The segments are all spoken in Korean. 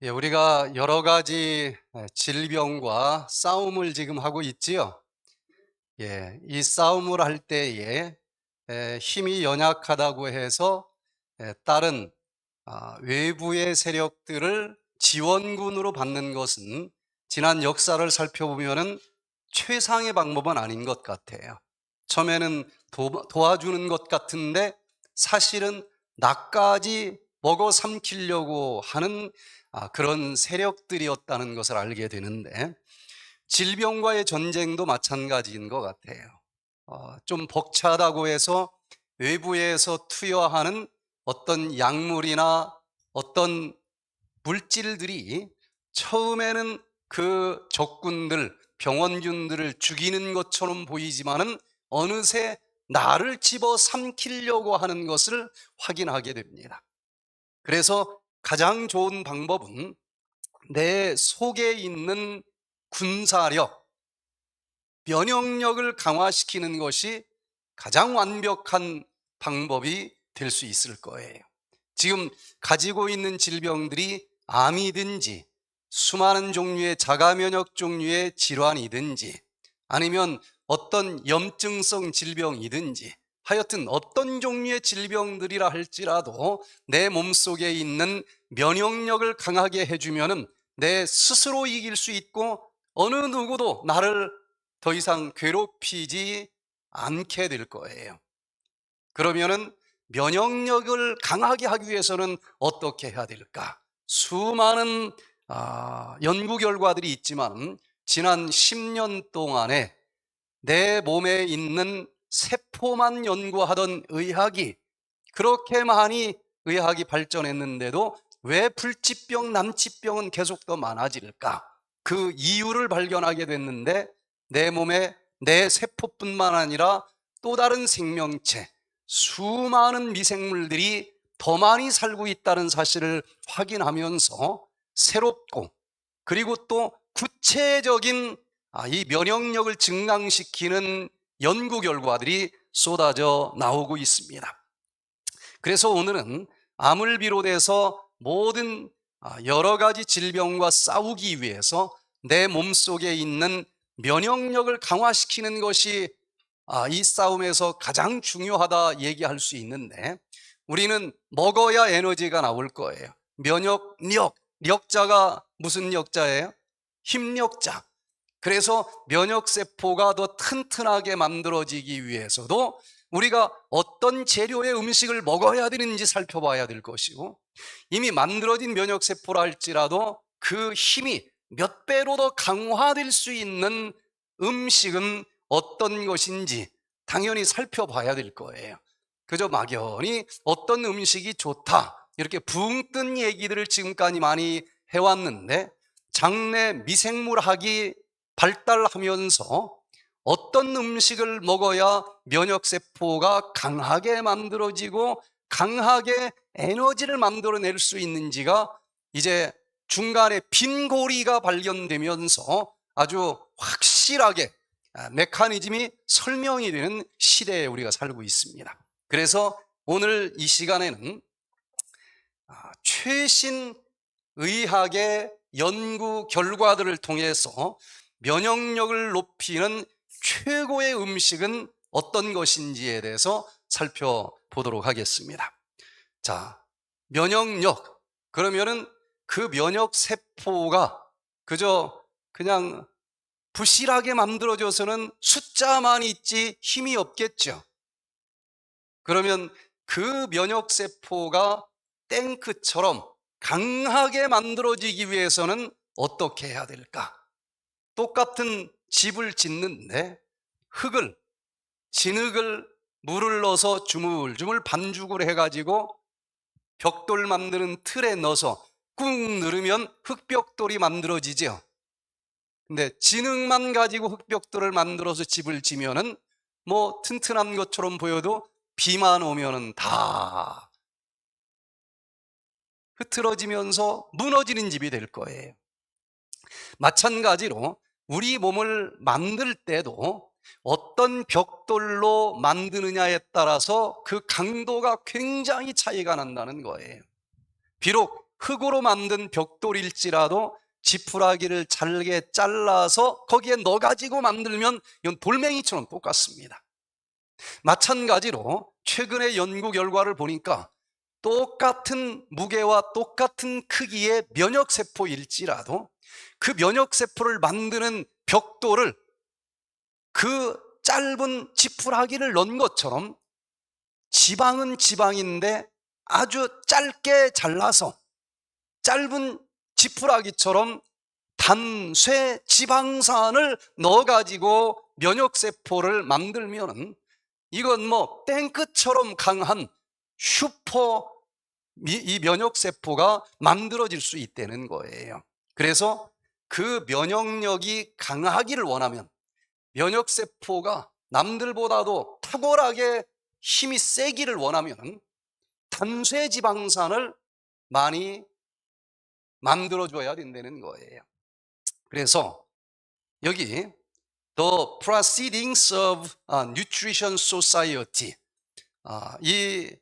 예, 우리가 여러 가지 질병과 싸움을 지금 하고 있지요. 예, 이 싸움을 할 때에 힘이 연약하다고 해서 다른 외부의 세력들을 지원군으로 받는 것은 지난 역사를 살펴보면은 최상의 방법은 아닌 것 같아요. 처음에는 도와주는 것 같은데 사실은 나까지 먹어 삼키려고 하는 그런 세력들이었다는 것을 알게 되는데, 질병과의 전쟁도 마찬가지인 것 같아요. 좀 벅차다고 해서 외부에서 투여하는 어떤 약물이나 어떤 물질들이 처음에는 그 적군들, 병원균들을 죽이는 것처럼 보이지만은 어느새 나를 집어 삼키려고 하는 것을 확인하게 됩니다. 그래서 가장 좋은 방법은 내 속에 있는 군사력, 면역력을 강화시키는 것이 가장 완벽한 방법이 될 수 있을 거예요. 지금 가지고 있는 질병들이 암이든지 수많은 종류의 자가면역 종류의 질환이든지 아니면 어떤 염증성 질병이든지 하여튼 어떤 종류의 질병들이라 할지라도 내 몸속에 있는 면역력을 강하게 해주면 내 스스로 이길 수 있고 어느 누구도 나를 더 이상 괴롭히지 않게 될 거예요. 그러면은 면역력을 강하게 하기 위해서는 어떻게 해야 될까? 수많은 연구 결과들이 있지만 지난 10년 동안에 내 몸에 있는 세포만 연구하던 의학이 그렇게 많이 의학이 발전했는데도 왜 불치병, 난치병은 계속 더 많아질까? 그 이유를 발견하게 됐는데 내 몸에 내 세포뿐만 아니라 또 다른 생명체, 수많은 미생물들이 더 많이 살고 있다는 사실을 확인하면서 새롭고 그리고 또 구체적인 이 면역력을 증강시키는 연구 결과들이 쏟아져 나오고 있습니다. 그래서 오늘은 암을 비롯해서 모든 여러 가지 질병과 싸우기 위해서 내 몸속에 있는 면역력을 강화시키는 것이 이 싸움에서 가장 중요하다 얘기할 수 있는데, 우리는 먹어야 에너지가 나올 거예요. 면역력, 력자가 무슨 력자예요? 힘력자. 그래서 면역세포가 더 튼튼하게 만들어지기 위해서도 우리가 어떤 재료의 음식을 먹어야 되는지 살펴봐야 될 것이고, 이미 만들어진 면역세포라 할지라도 그 힘이 몇 배로 더 강화될 수 있는 음식은 어떤 것인지 당연히 살펴봐야 될 거예요. 그저 막연히 어떤 음식이 좋다 이렇게 붕 뜬 얘기들을 지금까지 많이 해왔는데, 장내 미생물학이 발달하면서 어떤 음식을 먹어야 면역세포가 강하게 만들어지고 강하게 에너지를 만들어낼 수 있는지가 이제 중간에 빈 고리가 발견되면서 아주 확실하게 메커니즘이 설명이 되는 시대에 우리가 살고 있습니다. 그래서 오늘 이 시간에는 최신 의학의 연구 결과들을 통해서 면역력을 높이는 최고의 음식은 어떤 것인지에 대해서 살펴보도록 하겠습니다. 자, 면역력. 그러면은 그 면역세포가 그냥 부실하게 만들어져서는 숫자만 있지 힘이 없겠죠. 그러면 그 면역세포가 탱크처럼 강하게 만들어지기 위해서는 어떻게 해야 될까? 똑같은 집을 짓는데 진흙을 물을 넣어서 주물주물 반죽을 해가지고 벽돌 만드는 틀에 넣어서 꾹 누르면 흙벽돌이 만들어지죠. 근데 진흙만 가지고 흙벽돌을 만들어서 집을 지면은 뭐 튼튼한 것처럼 보여도 비만 오면은 다 흐트러지면서 무너지는 집이 될 거예요. 마찬가지로 우리 몸을 만들 때도 어떤 벽돌로 만드느냐에 따라서 그 강도가 굉장히 차이가 난다는 거예요. 비록 흙으로 만든 벽돌일지라도 지푸라기를 잘게 잘라서 거기에 넣어가지고 만들면 이건 돌멩이처럼 똑같습니다. 마찬가지로 최근의 연구 결과를 보니까 똑같은 무게와 똑같은 크기의 면역세포일지라도 그 면역세포를 만드는 벽돌을 그 짧은 지푸라기를 넣은 것처럼 지방은 지방인데 아주 짧게 잘라서 짧은 지푸라기처럼 단쇄 지방산을 넣어가지고 면역세포를 만들면 이건 뭐 탱크처럼 강한 슈퍼 이 면역세포가 만들어질 수 있다는 거예요. 그래서 그 면역력이 강하기를 원하면, 면역세포가 남들보다도 탁월하게 힘이 세기를 원하면 단쇄지방산을 많이 만들어줘야 된다는 거예요. 그래서 여기 The Proceedings of Nutrition Society, 이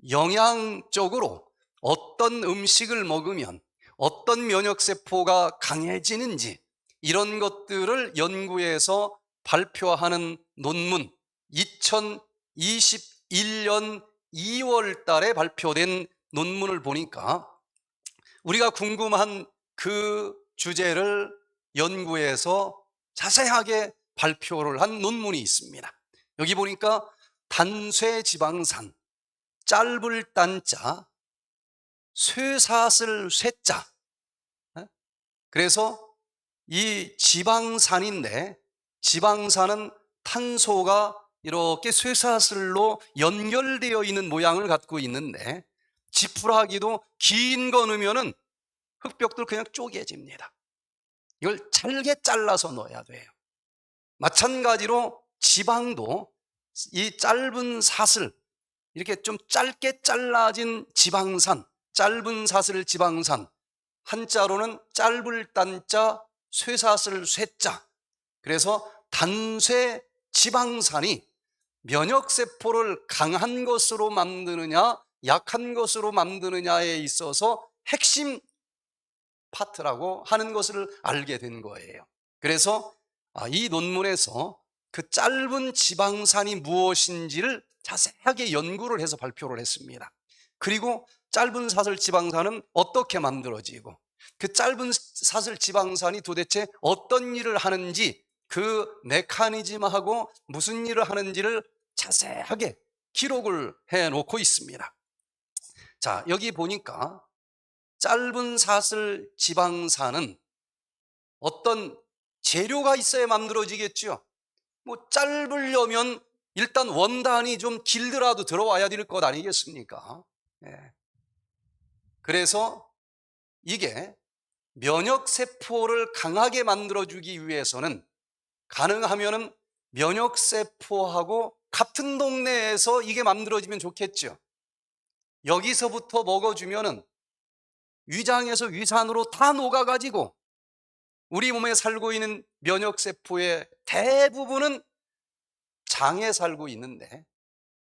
영양적으로 어떤 음식을 먹으면 어떤 면역세포가 강해지는지 이런 것들을 연구해서 발표하는 논문, 2021년 2월 달에 발표된 논문을 보니까 우리가 궁금한 그 주제를 연구해서 자세하게 발표를 한 논문이 있습니다. 여기 보니까 단쇄지방산, 짧을 딴자, 쇠사슬 쇠자. 그래서 이 지방산인데, 지방산은 탄소가 이렇게 쇠사슬로 연결되어 있는 모양을 갖고 있는데, 지푸라기도 긴 거 넣으면은 흙벽돌 그냥 쪼개집니다. 이걸 잘게 잘라서 넣어야 돼요. 마찬가지로 지방도 이 짧은 사슬, 이렇게 좀 짧게 잘라진 지방산, 짧은 사슬 지방산, 한자로는 짧을 딴자, 쇠사슬 쇠자. 그래서 단쇄 지방산이 면역세포를 강한 것으로 만드느냐 약한 것으로 만드느냐에 있어서 핵심 파트라고 하는 것을 알게 된 거예요. 그래서 이 논문에서 그 짧은 지방산이 무엇인지를 자세하게 연구를 해서 발표를 했습니다. 그리고 짧은 사슬 지방산은 어떻게 만들어지고 그 짧은 사슬 지방산이 도대체 어떤 일을 하는지, 그 메커니즘하고 무슨 일을 하는지를 자세하게 기록을 해놓고 있습니다. 자, 여기 보니까 짧은 사슬 지방산은 어떤 재료가 있어야 만들어지겠죠. 뭐 짧으려면 일단 원단이 좀 길더라도 들어와야 될 것 아니겠습니까? 예. 그래서 이게 면역세포를 강하게 만들어주기 위해서는 가능하면 면역세포하고 같은 동네에서 이게 만들어지면 좋겠죠. 여기서부터 먹어주면은 위장에서 위산으로 다 녹아가지고 우리 몸에 살고 있는 면역세포의 대부분은 장에 살고 있는데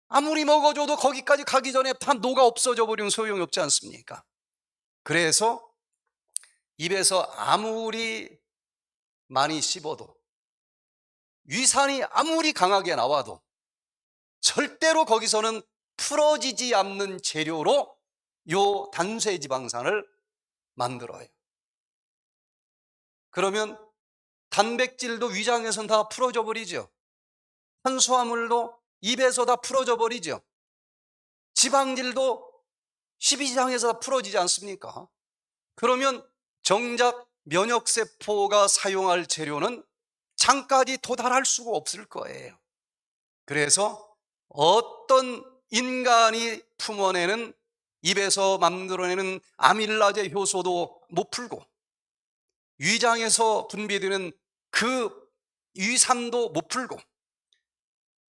아무리 먹어줘도 거기까지 가기 전에 다 녹아 없어져 버리면 소용이 없지 않습니까? 그래서 입에서 아무리 많이 씹어도, 위산이 아무리 강하게 나와도 절대로 거기서는 풀어지지 않는 재료로 요 단쇄지방산을 만들어요. 그러면 단백질도 위장에서는 다 풀어져 버리죠. 탄수화물도 입에서 다 풀어져 버리죠. 지방질도 십이지장에서 다 풀어지지 않습니까? 그러면 정작 면역세포가 사용할 재료는 장까지 도달할 수가 없을 거예요. 그래서 어떤 인간이 품어내는 입에서 만들어내는 아밀라제 효소도 못 풀고, 위장에서 분비되는 그 위산도 못 풀고,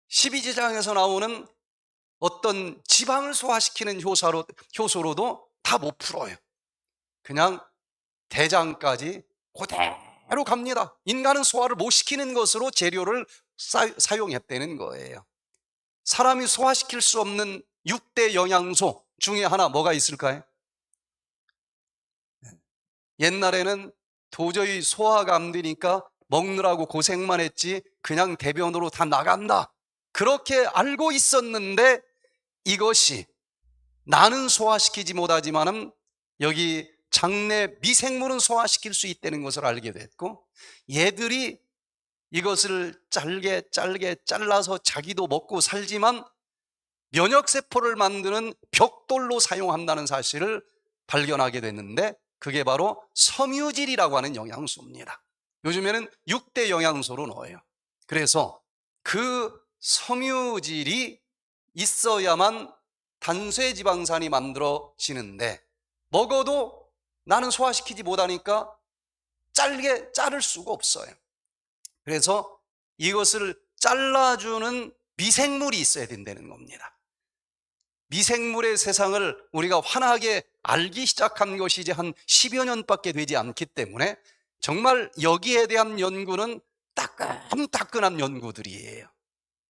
십이지장에서 나오는 어떤 지방을 소화시키는 효소로도 다 못 풀어요. 그냥 대장까지 그대로 갑니다. 인간은 소화를 못 시키는 것으로 재료를 사용했다는 거예요. 사람이 소화시킬 수 없는 6대 영양소 중에 하나 뭐가 있을까요? 옛날에는 도저히 소화가 안 되니까 먹느라고 고생만 했지 그냥 대변으로 다 나간다, 그렇게 알고 있었는데, 이것이 나는 소화시키지 못하지만은 여기 장내 미생물은 소화시킬 수 있다는 것을 알게 됐고, 얘들이 이것을 잘게 잘라서 자기도 먹고 살지만 면역세포를 만드는 벽돌로 사용한다는 사실을 발견하게 됐는데, 그게 바로 섬유질이라고 하는 영양소입니다. 요즘에는 6대 영양소로 넣어요. 그래서 그 섬유질이 있어야만 단쇄지방산이 만들어지는데, 먹어도 나는 소화시키지 못하니까 자를 수가 없어요. 그래서 이것을 잘라주는 미생물이 있어야 된다는 겁니다. 미생물의 세상을 우리가 환하게 알기 시작한 것이 이제 한 10여 년밖에 되지 않기 때문에 정말 여기에 대한 연구는 따끈따끈한 연구들이에요.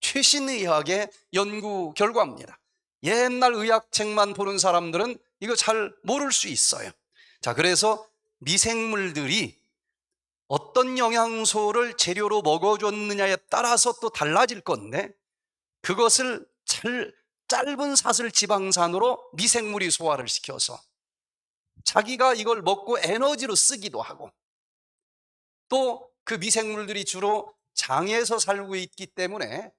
최신 의학의 연구 결과입니다. 옛날 의학책만 보는 사람들은 이거 잘 모를 수 있어요. 자, 그래서 미생물들이 어떤 영양소를 재료로 먹어줬느냐에 따라서 또 달라질 건데, 그것을 짧은 사슬 지방산으로 미생물이 소화를 시켜서 자기가 이걸 먹고 에너지로 쓰기도 하고, 또 그 미생물들이 주로 장에서 살고 있기 때문에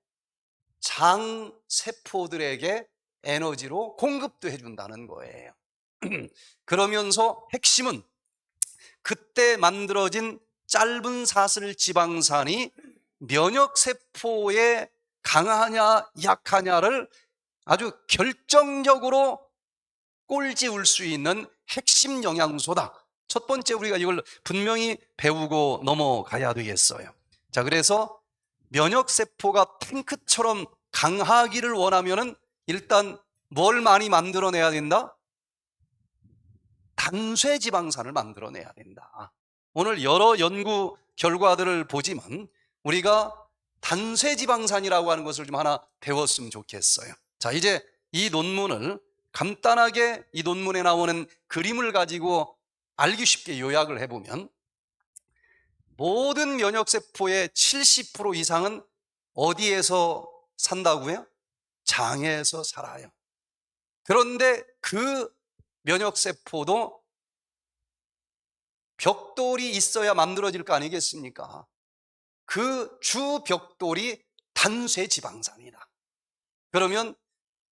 장 세포들에게 에너지로 공급도 해준다는 거예요. 그러면서 핵심은 그때 만들어진 짧은 사슬 지방산이 면역세포에 강하냐 약하냐를 아주 결정적으로 꼴찌울 수 있는 핵심 영양소다. 첫 번째, 우리가 이걸 분명히 배우고 넘어가야 되겠어요. 자, 그래서 면역세포가 탱크처럼 강하기를 원하면은 일단 뭘 많이 만들어내야 된다? 단쇄지방산을 만들어내야 된다. 오늘 여러 연구 결과들을 보지만 우리가 단쇄지방산이라고 하는 것을 좀 하나 배웠으면 좋겠어요. 자, 이제 이 논문을 간단하게, 이 논문에 나오는 그림을 가지고 알기 쉽게 요약을 해보면, 모든 면역세포의 70% 이상은 어디에서 산다고요? 장에서 살아요. 그런데 그 면역세포도 벽돌이 있어야 만들어질 거 아니겠습니까? 그 주 벽돌이 단쇄지방산이다. 그러면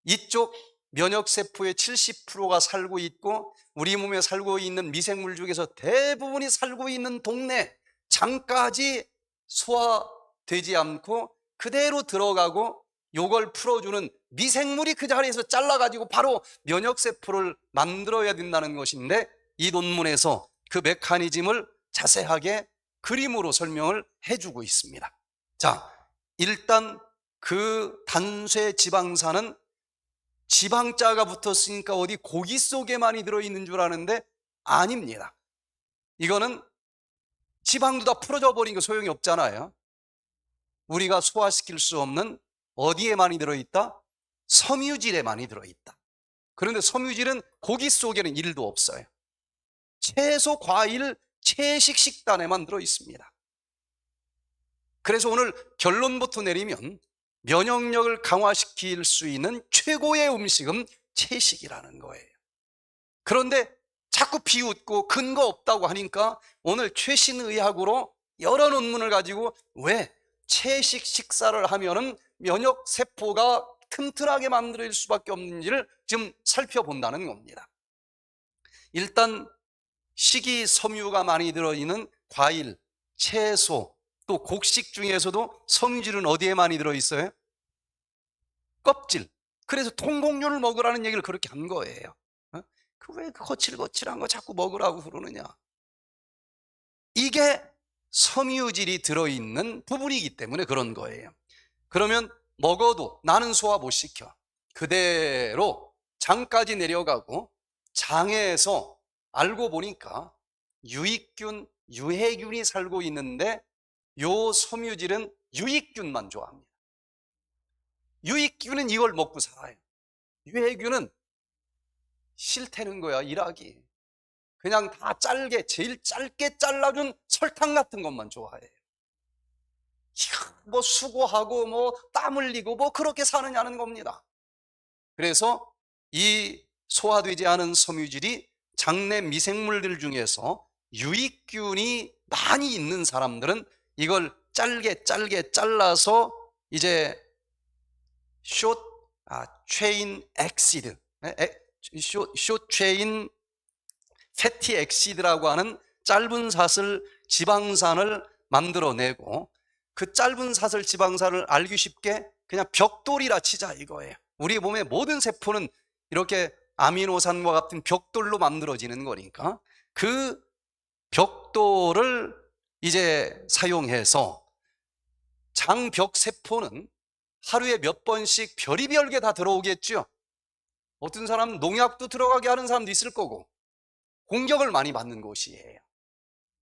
이쪽 면역세포의 70%가 살고 있고 우리 몸에 살고 있는 미생물 중에서 대부분이 살고 있는 동네, 장까지 소화되지 않고 그대로 들어가고 요걸 풀어주는 미생물이 그 자리에서 잘라가지고 바로 면역세포를 만들어야 된다는 것인데, 이 논문에서 그 메커니즘을 자세하게 그림으로 설명을 해주고 있습니다. 자, 일단 그 단쇄지방산은 지방자가 붙었으니까 어디 고기 속에 많이 들어있는 줄 아는데 아닙니다. 이거는 지방도 다 풀어져 버리니까 소용이 없잖아요. 우리가 소화시킬 수 없는 어디에 많이 들어있다? 섬유질에 많이 들어있다. 그런데 섬유질은 고기 속에는 1도 없어요. 채소, 과일, 채식 식단에만 들어있습니다. 그래서 오늘 결론부터 내리면 면역력을 강화시킬 수 있는 최고의 음식은 채식이라는 거예요. 그런데 자꾸 비웃고 근거 없다고 하니까 오늘 최신 의학으로 여러 논문을 가지고 왜 채식 식사를 하면은 면역 세포가 튼튼하게 만들어질 수밖에 없는지를 좀 살펴본다는 겁니다. 일단 식이섬유가 많이 들어있는 과일, 채소, 또 곡식 중에서도 섬유질은 어디에 많이 들어있어요? 껍질. 그래서 통곡류를 먹으라는 얘기를 그렇게 한 거예요. 왜 거칠거칠한 거 자꾸 먹으라고 그러느냐. 이게 섬유질이 들어있는 부분이기 때문에 그런 거예요. 그러면 먹어도 나는 소화 못 시켜. 그대로 장까지 내려가고 장에서 알고 보니까 유익균, 유해균이 살고 있는데 요 섬유질은 유익균만 좋아합니다. 유익균은 이걸 먹고 살아요. 유해균은 싫다는 거야, 일하기. 그냥 다 짧게, 제일 짧게 잘라준 설탕 같은 것만 좋아해요. 뭐 수고하고 뭐 땀 흘리고 뭐 그렇게 사느냐는 겁니다. 그래서 이 소화되지 않은 섬유질이 장내 미생물들 중에서 유익균이 많이 있는 사람들은 이걸 짧게 잘라서 이제 체인 엑시드, 체인 패티 엑시드라고 하는 짧은 사슬 지방산을 만들어내고, 그 짧은 사슬 지방산을 알기 쉽게 그냥 벽돌이라 치자 이거예요. 우리 몸의 모든 세포는 이렇게 아미노산과 같은 벽돌로 만들어지는 거니까 그 벽돌을 이제 사용해서 장벽 세포는 하루에 몇 번씩 별의별 게 다 들어오겠죠. 어떤 사람은 농약도 들어가게 하는 사람도 있을 거고 공격을 많이 받는 곳이에요.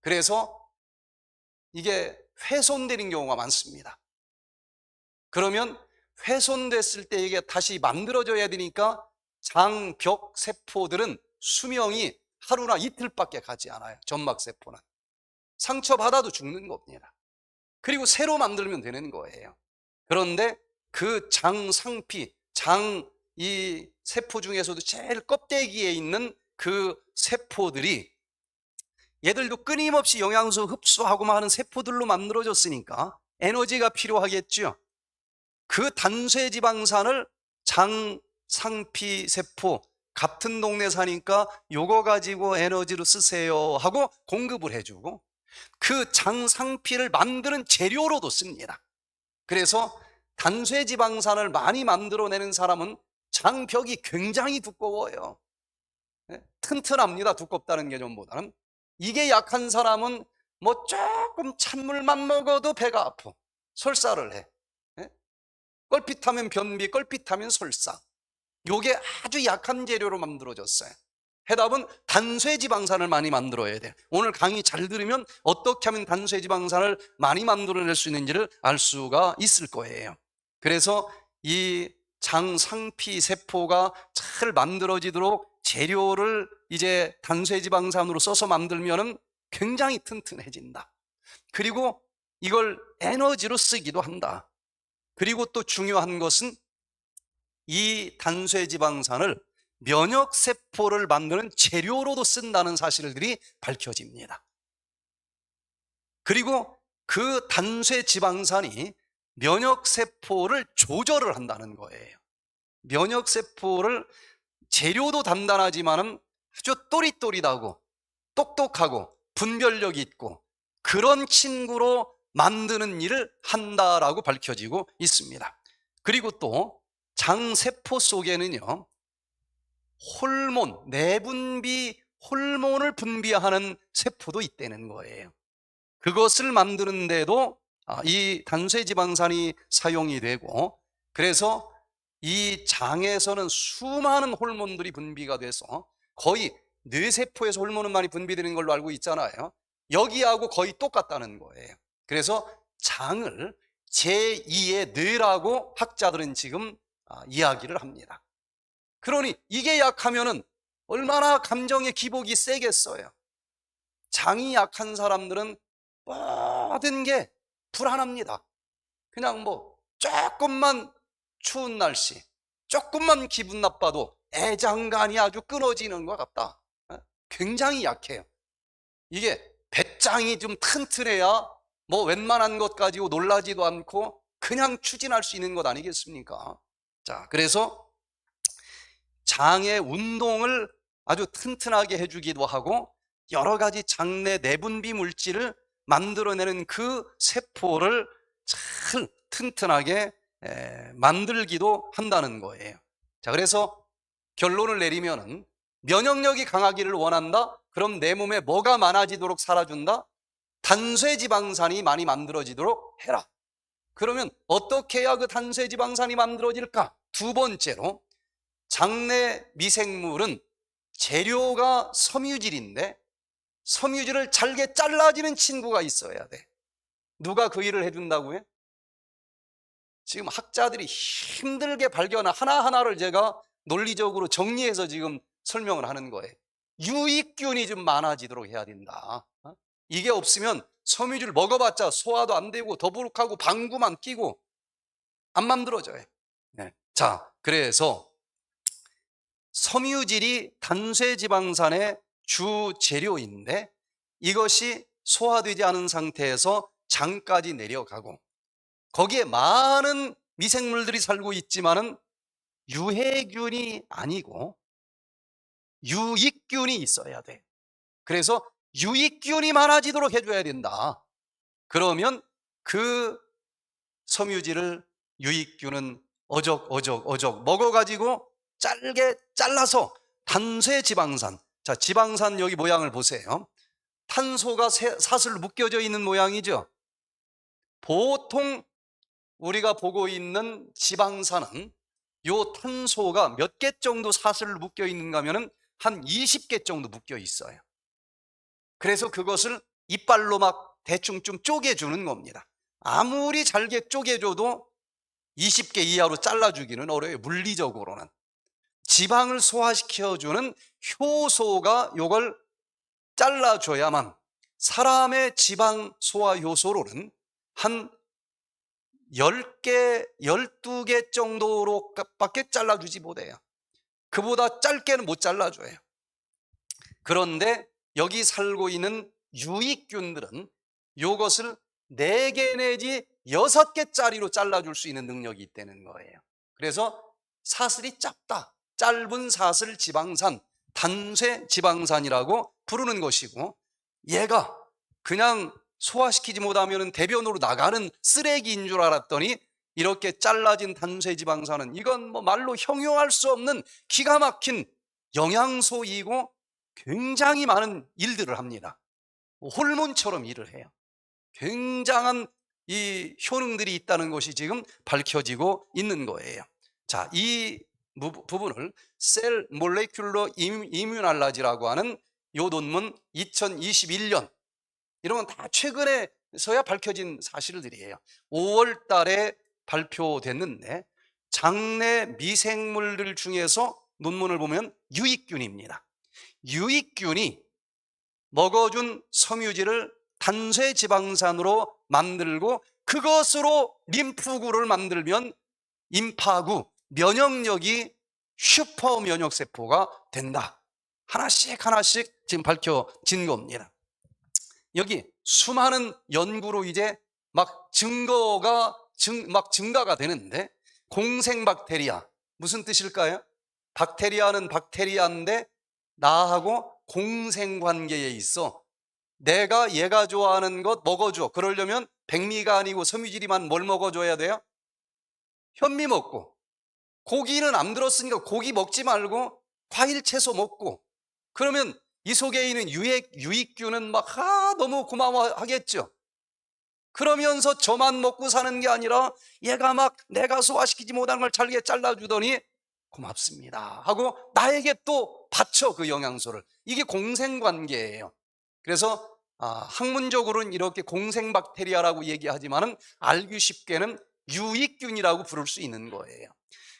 그래서 이게 훼손되는 경우가 많습니다. 그러면 훼손됐을 때 이게 다시 만들어져야 되니까 장벽 세포들은 수명이 하루나 이틀밖에 가지 않아요. 점막 세포는 상처받아도 죽는 겁니다. 그리고 새로 만들면 되는 거예요. 그런데 그 장상피, 이 세포 중에서도 제일 껍데기에 있는 그 세포들이, 얘들도 끊임없이 영양소 흡수하고 하는 세포들로 만들어졌으니까 에너지가 필요하겠죠. 그 단쇄지방산을 장상피 세포, 같은 동네 사니까 요거 가지고 에너지로 쓰세요 하고 공급을 해주고, 그 장상피를 만드는 재료로도 씁니다. 그래서 단쇄지방산을 많이 만들어내는 사람은 장벽이 굉장히 두꺼워요. 튼튼합니다. 두껍다는 개념보다는. 이게 약한 사람은 뭐 조금 찬물만 먹어도 배가 아파, 설사를 해. 껄핏하면 변비, 껄핏하면 설사. 요게 아주 약한 재료로 만들어졌어요. 해답은 단쇄지방산을 많이 만들어야 돼. 오늘 강의 잘 들으면 어떻게 하면 단쇄지방산을 많이 만들어낼 수 있는지를 알 수가 있을 거예요. 그래서 이 장상피 세포가 잘 만들어지도록 재료를 이제 단쇄지방산으로 써서 만들면은 굉장히 튼튼해진다. 그리고 이걸 에너지로 쓰기도 한다. 그리고 또 중요한 것은 이 단쇄지방산을 면역세포를 만드는 재료로도 쓴다는 사실들이 밝혀집니다. 그리고 그 단쇄지방산이 면역세포를 조절을 한다는 거예요. 면역세포를, 재료도 단단하지만은 아주 또릿또릿하고 똑똑하고 분별력이 있고 그런 친구로 만드는 일을 한다라고 밝혀지고 있습니다. 그리고 또 장세포 속에는요, 호르몬, 내분비 호르몬을 분비하는 세포도 있다는 거예요. 그것을 만드는데도 이 단쇄지방산이 사용이 되고, 그래서 이 장에서는 수많은 호르몬들이 분비가 돼서 거의 뇌세포에서 호르몬은 많이 분비되는 걸로 알고 있잖아요. 여기하고 거의 똑같다는 거예요. 그래서 장을 제2의 뇌라고 학자들은 지금 이야기를 합니다. 그러니 이게 약하면은 얼마나 감정의 기복이 세겠어요. 장이 약한 사람들은 모든 게 불안합니다. 그냥 뭐 조금만 추운 날씨, 조금만 기분 나빠도 애장간이 아주 끊어지는 것 같다. 굉장히 약해요. 이게 배짱이 좀 튼튼해야 뭐 웬만한 것 가지고 놀라지도 않고 그냥 추진할 수 있는 것 아니겠습니까? 자, 그래서 장의 운동을 아주 튼튼하게 해주기도 하고 여러 가지 장내 내분비 물질을 만들어내는 그 세포를 잘 튼튼하게 만들기도 한다는 거예요. 자, 그래서 결론을 내리면은 면역력이 강하기를 원한다? 그럼 내 몸에 뭐가 많아지도록 살아준다? 단쇄지방산이 많이 만들어지도록 해라. 그러면 어떻게 해야 그 단쇄지방산이 만들어질까? 두 번째로, 장내 미생물은 재료가 섬유질인데 섬유질을 잘게 잘라지는 친구가 있어야 돼. 누가 그 일을 해준다고 해? 지금 학자들이 힘들게 발견한 하나하나를 제가 논리적으로 정리해서 지금 설명을 하는 거예요. 유익균이 좀 많아지도록 해야 된다. 이게 없으면 섬유질 먹어봤자 소화도 안 되고 더부룩하고 방구만 끼고 안 만들어져요. 네. 자, 그래서 섬유질이 단쇄지방산의 주 재료인데 이것이 소화되지 않은 상태에서 장까지 내려가고 거기에 많은 미생물들이 살고 있지만은 유해균이 아니고 유익균이 있어야 돼. 그래서 유익균이 많아지도록 해줘야 된다. 그러면 그 섬유질을 유익균은 어적 먹어가지고 짧게 잘라서 단쇄지방산. 자, 지방산 여기 모양을 보세요. 탄소가 사슬로 묶여져 있는 모양이죠. 보통 우리가 보고 있는 지방산은 요 탄소가 몇 개 정도 사슬로 묶여 있는가 하면은 한 20개 정도 묶여 있어요. 그래서 그것을 이빨로 막 대충 좀 쪼개주는 겁니다. 아무리 잘게 쪼개줘도 20개 이하로 잘라주기는 어려워요. 물리적으로는. 지방을 소화시켜주는 효소가 요걸 잘라줘야만 사람의 지방 소화 효소로는 한 10개, 12개 정도로밖에 잘라주지 못해요. 그보다 짧게는 못 잘라줘요. 그런데 여기 살고 있는 유익균들은 요것을 4개 내지 6개짜리로 잘라줄 수 있는 능력이 있다는 거예요. 그래서 사슬이 짧다. 짧은 사슬 지방산, 단쇄 지방산이라고 부르는 것이고 얘가 그냥 소화시키지 못하면 대변으로 나가는 쓰레기인 줄 알았더니 이렇게 잘라진 단쇄 지방산은 이건 뭐 말로 형용할 수 없는 기가 막힌 영양소이고 굉장히 많은 일들을 합니다. 호르몬처럼 일을 해요. 굉장한 이 효능들이 있다는 것이 지금 밝혀지고 있는 거예요. 자, 이 부분을 셀 몰레큘러 이뮤알러지라고 하는 요 논문 2021년 이런 건 다 최근에서야 밝혀진 사실들이에요. 5월 달에 발표됐는데 장내 미생물들 중에서 논문을 보면 유익균입니다. 유익균이 먹어준 섬유질을 단쇄지방산으로 만들고 그것으로 림프구를 만들면 임파구, 면역력이 슈퍼 면역세포가 된다. 하나씩 지금 밝혀진 겁니다. 여기 수많은 연구로 이제 막 증가가 되는데 공생박테리아 무슨 뜻일까요? 박테리아는 박테리아인데 나하고 공생관계에 있어. 내가 얘가 좋아하는 것 먹어줘. 그러려면 백미가 아니고 섬유질이만 뭘 먹어줘야 돼요? 현미 먹고. 고기는 안 들었으니까 고기 먹지 말고 과일 채소 먹고. 그러면 이 속에 있는 유익균은 막 너무 고마워하겠죠. 그러면서 저만 먹고 사는 게 아니라 얘가 막 내가 소화시키지 못한 걸 잘게 잘라주더니 고맙습니다 하고 나에게 또 바쳐 그 영양소를. 이게 공생관계예요. 그래서 학문적으로는 이렇게 공생박테리아라고 얘기하지만은 알기 쉽게는 유익균이라고 부를 수 있는 거예요.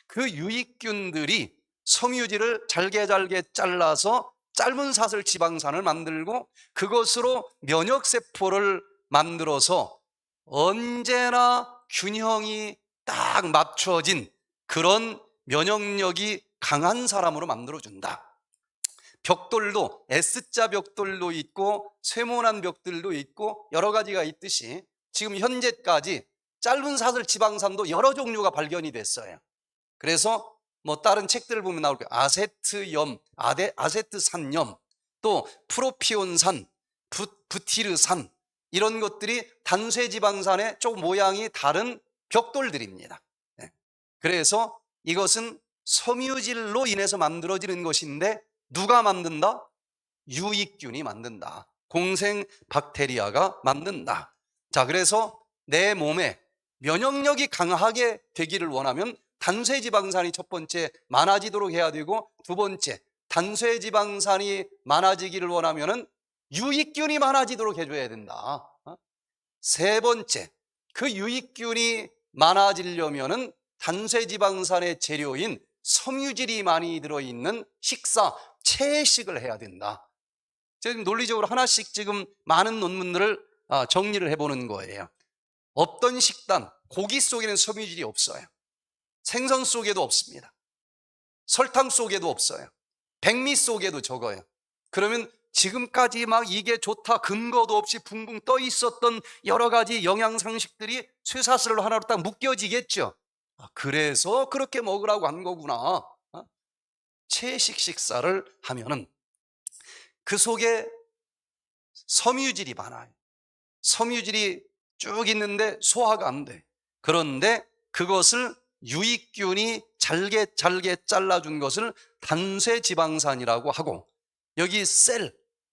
그 유익균들이 섬유질을 잘게 잘라서 짧은 사슬 지방산을 만들고 그것으로 면역세포를 만들어서 언제나 균형이 딱 맞춰진 그런 면역력이 강한 사람으로 만들어준다. 벽돌도 S자 벽돌도 있고 쇠모난 벽돌도 있고 여러 가지가 있듯이 지금 현재까지 짧은 사슬 지방산도 여러 종류가 발견이 됐어요. 그래서 뭐 다른 책들을 보면 나올 거예요. 아세트염, 아세트산염, 또 프로피온산, 부티르산 이런 것들이 단쇄지방산의 조금 모양이 다른 벽돌들입니다. 그래서 이것은 섬유질로 인해서 만들어지는 것인데 누가 만든다? 유익균이 만든다. 공생박테리아가 만든다. 자, 그래서 내 몸에 면역력이 강하게 되기를 원하면 단쇄지방산이 첫 번째 많아지도록 해야 되고 두 번째 단쇄지방산이 많아지기를 원하면은 유익균이 많아지도록 해줘야 된다. 세 번째 그 유익균이 많아지려면은 단쇄지방산의 재료인 섬유질이 많이 들어있는 식사 채식을 해야 된다. 지금 논리적으로 하나씩 지금 많은 논문들을 정리를 해보는 거예요. 어떤 식단, 고기 속에는 섬유질이 없어요. 생선 속에도 없습니다. 설탕 속에도 없어요. 백미 속에도 적어요. 그러면 지금까지 막 이게 좋다 근거도 없이 붕붕 떠 있었던 여러 가지 영양 상식들이 쇠사슬로 하나로 딱 묶여지겠죠. 그래서 그렇게 먹으라고 한 거구나. 채식 식사를 하면은 그 속에 섬유질이 많아요. 섬유질이 쭉 있는데 소화가 안 돼. 그런데 그것을 유익균이 잘게 잘라준 것을 단쇄지방산이라고 하고, 여기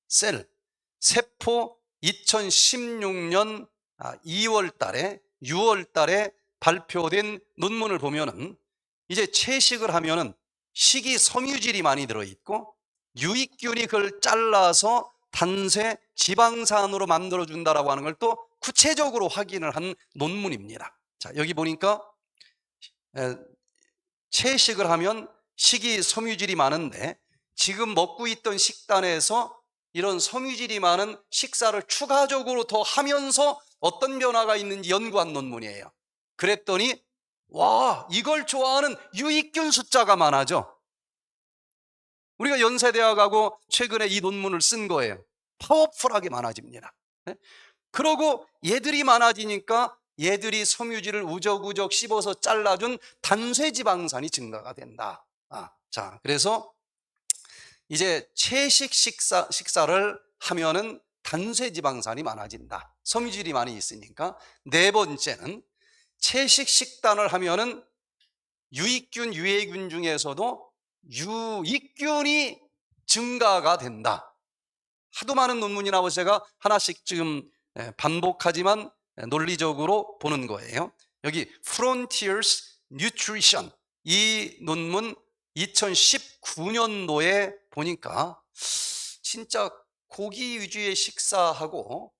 세포 2016년 2월 달에 6월 달에 발표된 논문을 보면은 이제 채식을 하면은 식이 섬유질이 많이 들어있고 유익균이 그걸 잘라서 단쇄 지방산으로 만들어준다라고 하는 걸 또 구체적으로 확인을 한 논문입니다. 자, 여기 보니까 채식을 하면 식이 섬유질이 많은데 지금 먹고 있던 식단에서 이런 섬유질이 많은 식사를 추가적으로 더 하면서 어떤 변화가 있는지 연구한 논문이에요. 그랬더니 와, 이걸 좋아하는 유익균 숫자가 많아져. 우리가 연세대학하고 최근에 이 논문을 쓴 거예요. 파워풀하게 많아집니다. 그러고 얘들이 많아지니까 얘들이 섬유질을 우적우적 씹어서 잘라준 단쇄지방산이 증가가 된다. 자, 그래서 이제 채식 식사를 하면은 단쇄지방산이 많아진다. 섬유질이 많이 있으니까. 네 번째는 채식 식단을 하면은 유익균, 유해균 중에서도 유익균이 증가가 된다. 하도 많은 논문이 나와서 제가 하나씩 지금 반복하지만 논리적으로 보는 거예요. 여기 Frontiers Nutrition, 이 논문 2019년도에 보니까 진짜 고기 위주의 식사하고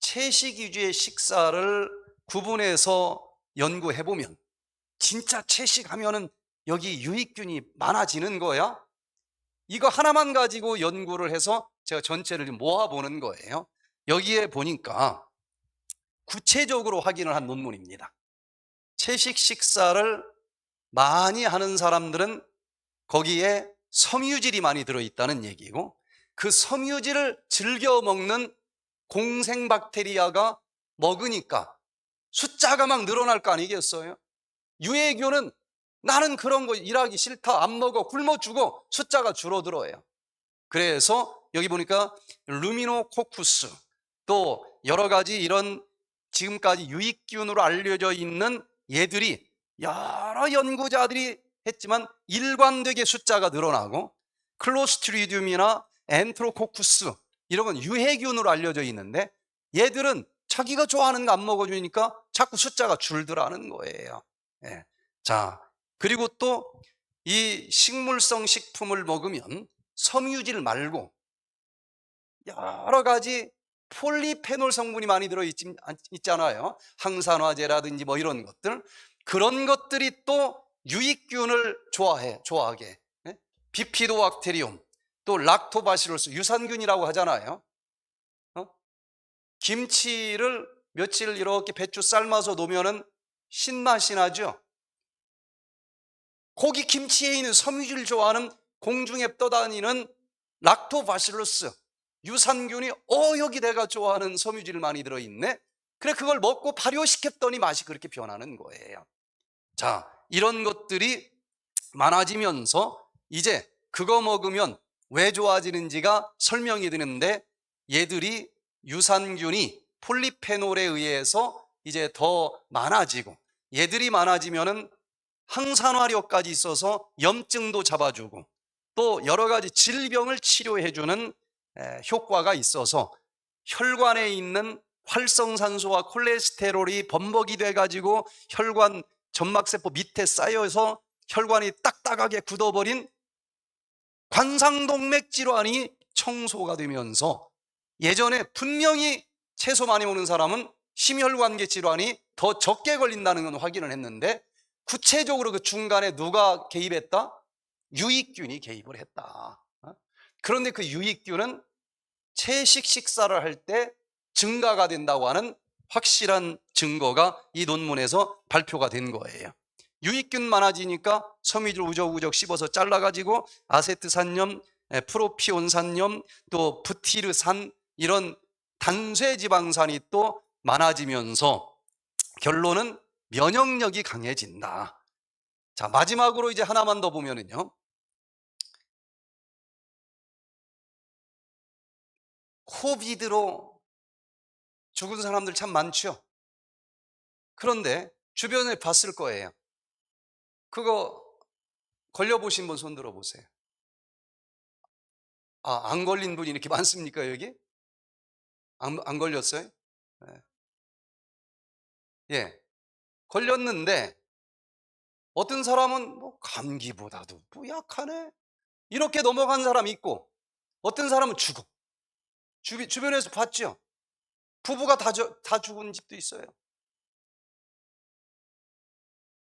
채식 위주의 식사를 구분해서 연구해보면 진짜 채식하면은 여기 유익균이 많아지는 거야. 이거 하나만 가지고 연구를 해서 제가 전체를 모아보는 거예요. 여기에 보니까 구체적으로 확인을 한 논문입니다. 채식 식사를 많이 하는 사람들은 거기에 섬유질이 많이 들어있다는 얘기고, 그 섬유질을 즐겨 먹는 공생 박테리아가 먹으니까 숫자가 막 늘어날 거 아니겠어요? 유해균은 나는 그런 거 일하기 싫다, 안 먹어, 굶어 죽어, 숫자가 줄어들어요. 그래서 여기 보니까 루미노코쿠스, 또 여러 가지 이런 지금까지 유익균으로 알려져 있는 얘들이 여러 연구자들이 했지만 일관되게 숫자가 늘어나고, 클로스트리디움이나 엔테로코쿠스 이런 건 유해균으로 알려져 있는데 얘들은 자기가 좋아하는 거 안 먹어주니까 자꾸 숫자가 줄더라는 거예요. 자, 그리고 또 이 식물성 식품을 먹으면 섬유질 말고 여러 가지 폴리페놀 성분이 많이 들어있잖아요. 항산화제라든지 뭐 이런 것들, 그런 것들이 또 유익균을 좋아하게. 비피도박테리움, 또 락토바시러스, 유산균이라고 하잖아요. 김치를 며칠 이렇게 배추 삶아서 놓으면은 신맛이 나죠. 고기 김치에 있는 섬유질 좋아하는 공중에 떠다니는 락토바실러스, 유산균이 여기 내가 좋아하는 섬유질 많이 들어있네. 그래, 그걸 먹고 발효시켰더니 맛이 그렇게 변하는 거예요. 자, 이런 것들이 많아지면서 이제 그거 먹으면 왜 좋아지는지가 설명이 되는데, 얘들이 유산균이 폴리페놀에 의해서 이제 더 많아지고, 얘들이 많아지면은 항산화력까지 있어서 염증도 잡아주고 또 여러 가지 질병을 치료해주는 효과가 있어서 혈관에 있는 활성산소와 콜레스테롤이 범벅이 돼가지고 혈관 점막세포 밑에 쌓여서 혈관이 딱딱하게 굳어버린 관상동맥 질환이 청소가 되면서, 예전에 분명히 채소 많이 먹는 사람은 심혈관계 질환이 더 적게 걸린다는 건 확인을 했는데, 구체적으로 그 중간에 누가 개입했다? 유익균이 개입을 했다. 그런데 그 유익균은 채식 식사를 할 때 증가가 된다고 하는 확실한 증거가 이 논문에서 발표가 된 거예요. 유익균 많아지니까 섬유질 우적우적 씹어서 잘라가지고 아세트산염, 프로피온산염, 또 부티르산, 이런 단쇄지방산이 또 많아지면서 결론은 면역력이 강해진다. 자, 마지막으로 이제 하나만 더 보면은요, 코비드로 죽은 사람들 참 많죠. 그런데 주변에 봤을 거예요. 그거 걸려보신 분 손 들어보세요. 아, 안 걸린 분이 이렇게 많습니까, 여기? 안 걸렸어요? 네. 예. 걸렸는데 어떤 사람은 뭐 감기보다도 뭐 약하네, 이렇게 넘어간 사람이 있고, 어떤 사람은 죽어. 주변에서 봤죠? 부부가 다 죽은 집도 있어요.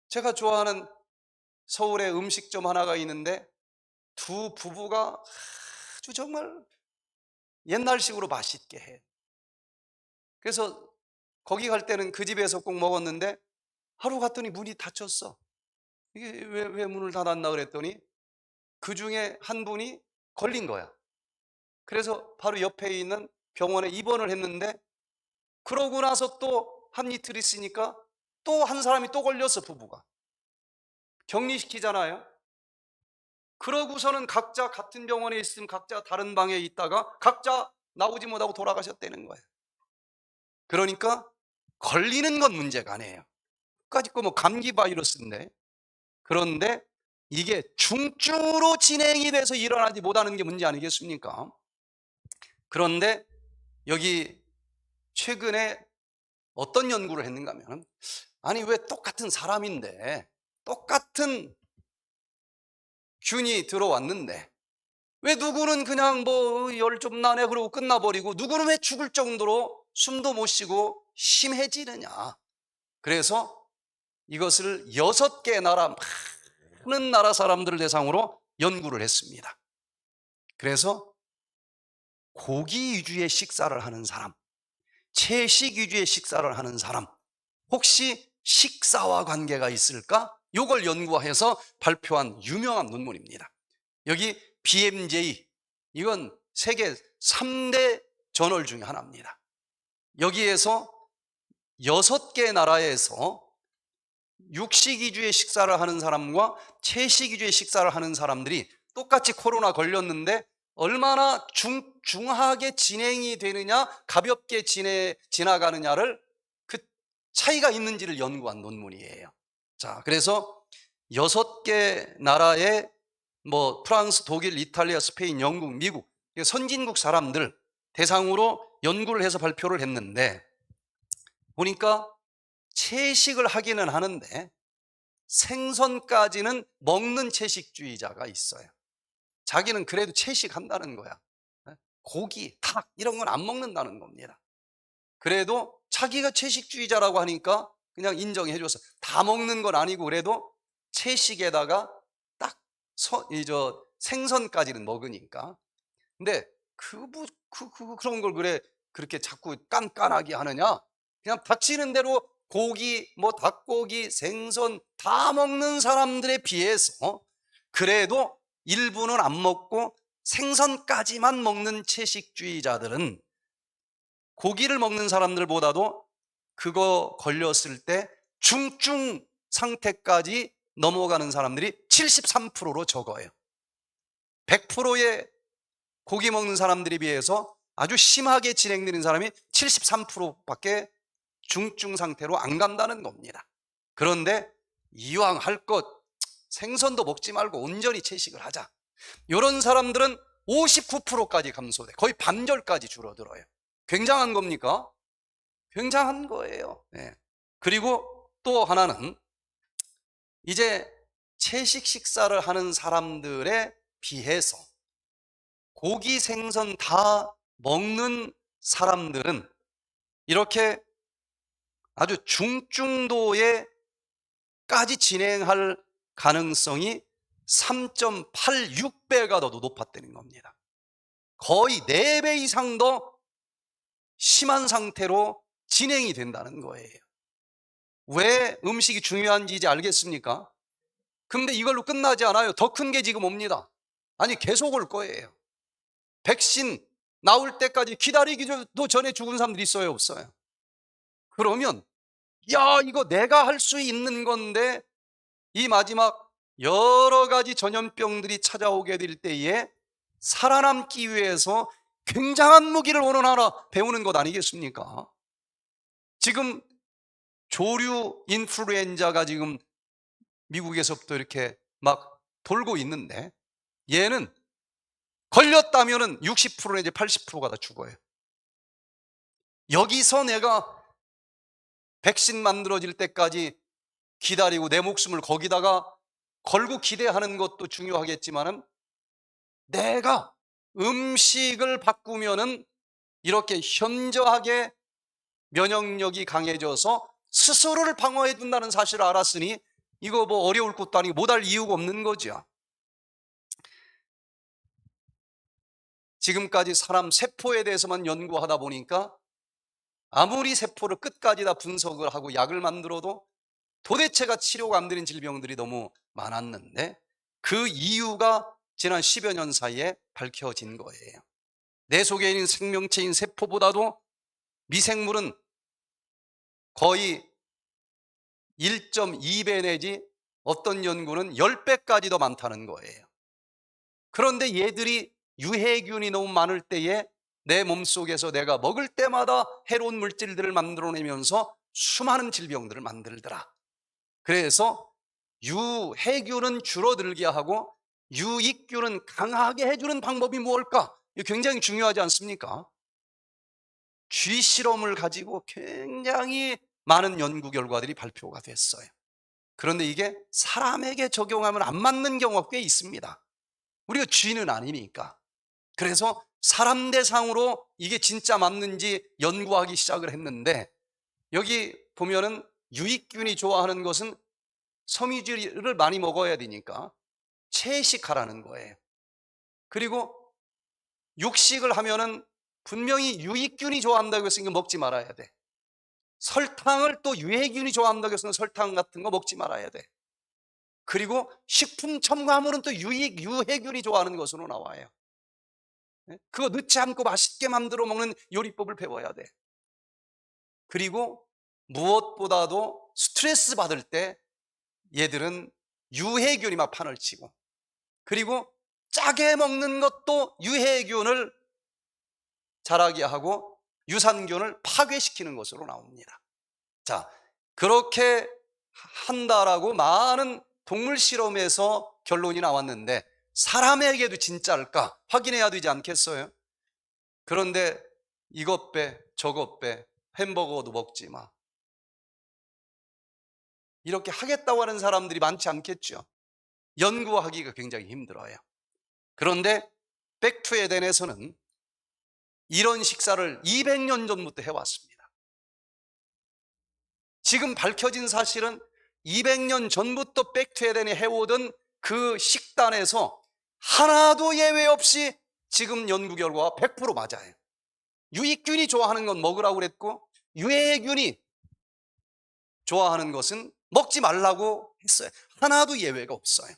제가 좋아하는 서울에 음식점 하나가 있는데 두 부부가 아주 정말 옛날식으로 맛있게 해. 그래서 거기 갈 때는 그 집에서 꼭 먹었는데 하루 갔더니 문이 닫혔어. 이게 왜 문을 닫았나 그랬더니 그 중에 한 분이 걸린 거야. 그래서 바로 옆에 있는 병원에 입원을 했는데, 그러고 나서 또 한 이틀 있으니까 또 한 사람이 또 걸렸어, 부부가. 격리시키잖아요. 그러고서는 각자 같은 병원에 있으면 각자 다른 방에 있다가 각자 나오지 못하고 돌아가셨다는 거예요. 그러니까 걸리는 건 문제가 아니에요. 끝까지 뭐 감기 바이러스인데, 그런데 이게 중증으로 진행이 돼서 일어나지 못하는 게 문제 아니겠습니까? 그런데 여기 최근에 어떤 연구를 했는가 하면, 아니 왜 똑같은 사람인데, 똑같은 균이 들어왔는데 왜 누구는 그냥 뭐 열 좀 나네 그러고 끝나버리고 누구는 왜 죽을 정도로 숨도 못 쉬고 심해지느냐. 그래서 이것을 6개 나라, 많은 나라 사람들을 대상으로 연구를 했습니다. 그래서 고기 위주의 식사를 하는 사람, 채식 위주의 식사를 하는 사람, 혹시 식사와 관계가 있을까? 이걸 연구해서 발표한 유명한 논문입니다. 여기 BMJ, 이건 세계 3대 저널 중에 하나입니다. 여기에서 6개 나라에서 육식 위주의 식사를 하는 사람과 채식 위주의 식사를 하는 사람들이 똑같이 코로나 걸렸는데 얼마나 중하게 진행이 되느냐, 가볍게 지나가느냐를, 그 차이가 있는지를 연구한 논문이에요. 자, 그래서 6개 나라의 뭐 프랑스, 독일, 이탈리아, 스페인, 영국, 미국, 선진국 사람들 대상으로 연구를 해서 발표를 했는데, 보니까 채식을 하기는 하는데 생선까지는 먹는 채식주의자가 있어요. 자기는 그래도 채식한다는 거야. 고기, 닭 이런 건 안 먹는다는 겁니다. 그래도 자기가 채식주의자라고 하니까 그냥 인정해줘서, 다 먹는 건 아니고 그래도 채식에다가 딱 생선까지는 먹으니까. 근데 그런 걸 그렇게 자꾸 깐깐하게 하느냐? 그냥 닥치는 대로 고기, 뭐 닭고기, 생선 다 먹는 사람들에 비해서 그래도 일부는 안 먹고 생선까지만 먹는 채식주의자들은 고기를 먹는 사람들보다도 그거 걸렸을 때 중증 상태까지 넘어가는 사람들이 73%로 적어요. 100%의 고기 먹는 사람들에 비해서 아주 심하게 진행되는 사람이 73%밖에 중증 상태로 안 간다는 겁니다. 그런데 이왕 할 것 생선도 먹지 말고 온전히 채식을 하자, 이런 사람들은 59%까지 감소돼, 거의 반절까지 줄어들어요. 굉장한 겁니까? 굉장한 거예요. 네. 그리고 또 하나는, 이제 채식 식사를 하는 사람들에 비해서 고기, 생선 다 먹는 사람들은 이렇게 아주 중증도에까지 진행할 가능성이 3.86배가 더 높았다는 겁니다. 거의 4배 이상 더 심한 상태로 진행이 된다는 거예요. 왜 음식이 중요한지 이제 알겠습니까? 근데 이걸로 끝나지 않아요. 더 큰 게 지금 옵니다. 아니, 계속 올 거예요. 백신 나올 때까지 기다리기도 전에 죽은 사람들이 있어요, 없어요? 그러면 야, 이거 내가 할 수 있는 건데, 이 마지막 여러 가지 전염병들이 찾아오게 될 때에 살아남기 위해서 굉장한 무기를 오늘 하나 배우는 것 아니겠습니까? 지금 조류 인플루엔자가 지금 미국에서부터 이렇게 막 돌고 있는데, 얘는 걸렸다면은 60% 내지 80%가 다 죽어요. 여기서 내가 백신 만들어질 때까지 기다리고 내 목숨을 거기다가 걸고 기대하는 것도 중요하겠지만은, 내가 음식을 바꾸면은 이렇게 현저하게 면역력이 강해져서 스스로를 방어해 준다는 사실을 알았으니 이거 뭐 어려울 것도 아니고 못할 이유가 없는 거죠. 지금까지 사람 세포에 대해서만 연구하다 보니까 아무리 세포를 끝까지 다 분석을 하고 약을 만들어도 도대체가 치료가 안 되는 질병들이 너무 많았는데, 그 이유가 지난 10여 년 사이에 밝혀진 거예요. 내 속에 있는 생명체인 세포보다도 미생물은 거의 1.2배 내지 어떤 연구는 10배까지 더 많다는 거예요. 그런데 얘들이 유해균이 너무 많을 때에 내 몸속에서 내가 먹을 때마다 해로운 물질들을 만들어내면서 수많은 질병들을 만들더라. 그래서 유해균은 줄어들게 하고 유익균은 강하게 해주는 방법이 무엇일까? 이거 굉장히 중요하지 않습니까? 쥐 실험을 가지고 굉장히 많은 연구 결과들이 발표가 됐어요. 그런데 이게 사람에게 적용하면 안 맞는 경우가 꽤 있습니다. 우리가 쥐는 아니니까. 그래서 사람 대상으로 이게 진짜 맞는지 연구하기 시작을 했는데, 여기 보면은 유익균이 좋아하는 것은 섬유질을 많이 먹어야 되니까 채식하라는 거예요. 그리고 육식을 하면은 분명히 유익균이 좋아한다고 해서 이거 먹지 말아야 돼. 설탕을 또 유해균이 좋아한다고 해서 설탕 같은 거 먹지 말아야 돼. 그리고 식품 첨가물은 또 유해균이 좋아하는 것으로 나와요. 그거 넣지 않고 맛있게 만들어 먹는 요리법을 배워야 돼. 그리고 무엇보다도 스트레스 받을 때 얘들은 유해균이 막 판을 치고, 그리고 짜게 먹는 것도 유해균을 자라게 하고 유산균을 파괴시키는 것으로 나옵니다. 자, 그렇게 한다라고 많은 동물 실험에서 결론이 나왔는데, 사람에게도 진짜일까 확인해야 되지 않겠어요? 그런데 이것 빼 저것 빼 햄버거도 먹지 마, 이렇게 하겠다고 하는 사람들이 많지 않겠죠. 연구하기가 굉장히 힘들어요. 그런데 백투에덴에서는 이런 식사를 200년 전부터 해왔습니다. 지금 밝혀진 사실은 200년 전부터 백투에덴이 해오던 그 식단에서 하나도 예외 없이 지금 연구 결과가 100% 맞아요. 유익균이 좋아하는 건 먹으라고 그랬고, 유해균이 좋아하는 것은 먹지 말라고 했어요. 하나도 예외가 없어요.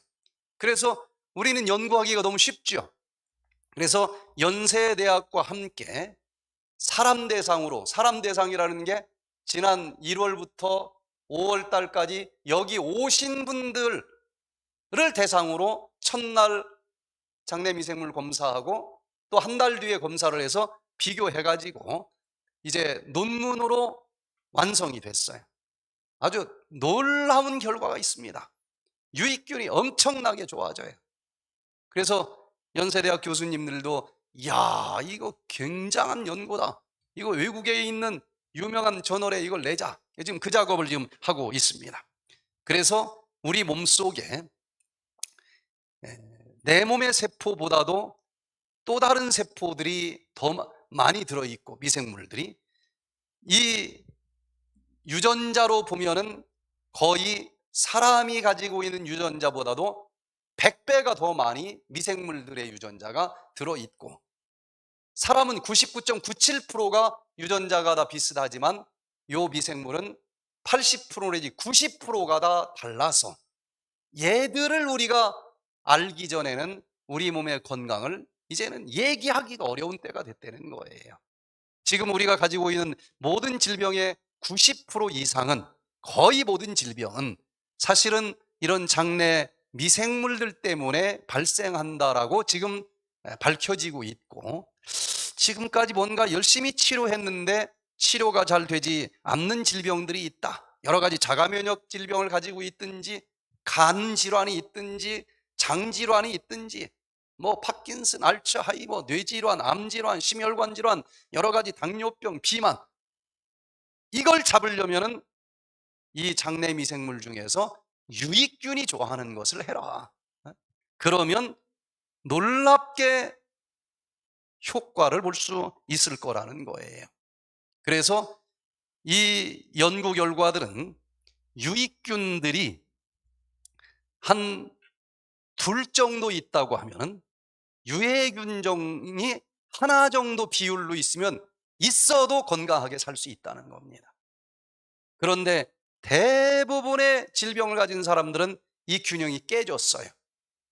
그래서 우리는 연구하기가 너무 쉽죠. 그래서 연세대학과 함께 사람 대상이라는 게 지난 1월부터 5월 달까지 여기 오신 분들을 대상으로 첫날 장내미생물 검사하고 또 한 달 뒤에 검사를 해서 비교해가지고 이제 논문으로 완성이 됐어요. 아주 놀라운 결과가 있습니다. 유익균이 엄청나게 좋아져요. 그래서 연세대학 교수님들도 야, 이거 굉장한 연구다, 이거 외국에 있는 유명한 저널에 이걸 내자, 지금 그 작업을 지금 하고 있습니다. 그래서 우리 몸속에 내 몸의 세포보다도 또 다른 세포들이 더 많이 들어있고, 미생물들이 이 유전자로 보면은 거의 사람이 가지고 있는 유전자보다도 100배가 더 많이 미생물들의 유전자가 들어있고, 사람은 99.97%가 유전자가 다 비슷하지만 요 미생물은 80% 내지 90%가 다 달라서 얘들을 우리가 알기 전에는 우리 몸의 건강을 이제는 얘기하기가 어려운 때가 됐다는 거예요. 지금 우리가 가지고 있는 모든 질병의 90% 이상은, 거의 모든 질병은 사실은 이런 장내 미생물들 때문에 발생한다라고 지금 밝혀지고 있고, 지금까지 뭔가 열심히 치료했는데 치료가 잘 되지 않는 질병들이 있다. 여러 가지 자가면역 질병을 가지고 있든지, 간 질환이 있든지, 장 질환이 있든지, 뭐 파킨슨, 알츠하이머, 뇌질환, 암질환, 심혈관 질환, 여러 가지 당뇨병, 비만, 이걸 잡으려면은 이 장내 미생물 중에서 유익균이 좋아하는 것을 해라. 그러면 놀랍게 효과를 볼 수 있을 거라는 거예요. 그래서 이 연구 결과들은 유익균들이 한 둘 정도 있다고 하면, 유해균종이 하나 정도 비율로 있으면 있어도 건강하게 살 수 있다는 겁니다. 그런데 대부분의 질병을 가진 사람들은 이 균형이 깨졌어요.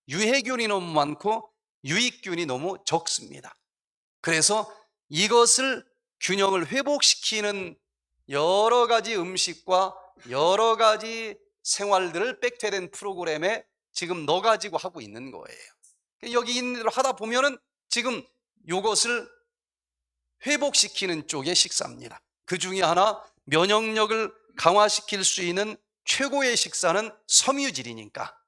유해균이 너무 많고 유익균이 너무 적습니다. 그래서 이것을 균형을 회복시키는 여러 가지 음식과 여러 가지 생활들을 백퇴된 프로그램에 지금 넣어가지고 하고 있는 거예요. 여기 있는 대로 하다 보면은 지금 이것을 회복시키는 쪽의 식사입니다. 그 중에 하나, 면역력을 강화시킬 수 있는 최고의 식사는 섬유질이니까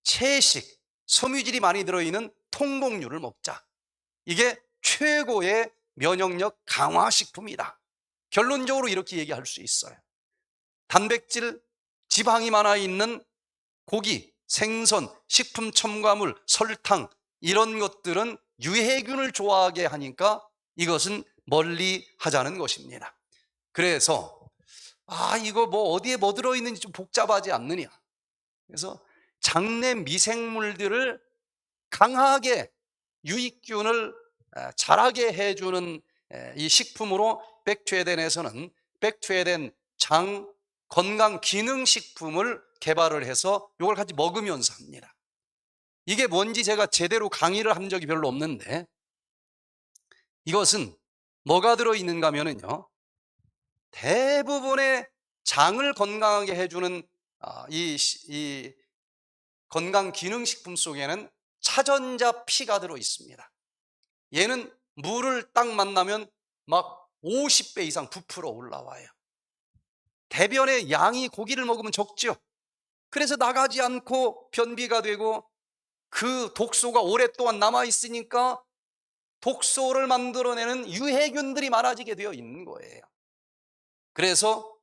채식, 섬유질이 많이 들어있는 통곡류를 먹자. 이게 최고의 면역력 강화 식품이다. 결론적으로 이렇게 얘기할 수 있어요. 단백질, 지방이 많아 있는 고기, 생선, 식품 첨가물, 설탕, 이런 것들은 유해균을 좋아하게 하니까 이것은 멀리 하자는 것입니다. 그래서 이거 뭐 어디에 뭐 들어있는지 좀 복잡하지 않느냐. 그래서 장내 미생물들을 강하게, 유익균을 자라게 해주는 이 식품으로 백투에덴에서는 백투에덴 장 건강 기능 식품을 개발을 해서 이걸 같이 먹으면서 합니다. 이게 뭔지 제가 제대로 강의를 한 적이 별로 없는데, 이것은 뭐가 들어있는가 하면요, 대부분의 장을 건강하게 해주는 이 건강 기능 식품 속에는 차전자 P가 들어 있습니다. 얘는 물을 딱 만나면 막 50배 이상 부풀어 올라와요. 대변의 양이 고기를 먹으면 적죠. 그래서 나가지 않고 변비가 되고, 그 독소가 오랫동안 남아있으니까 독소를 만들어내는 유해균들이 많아지게 되어 있는 거예요. 그래서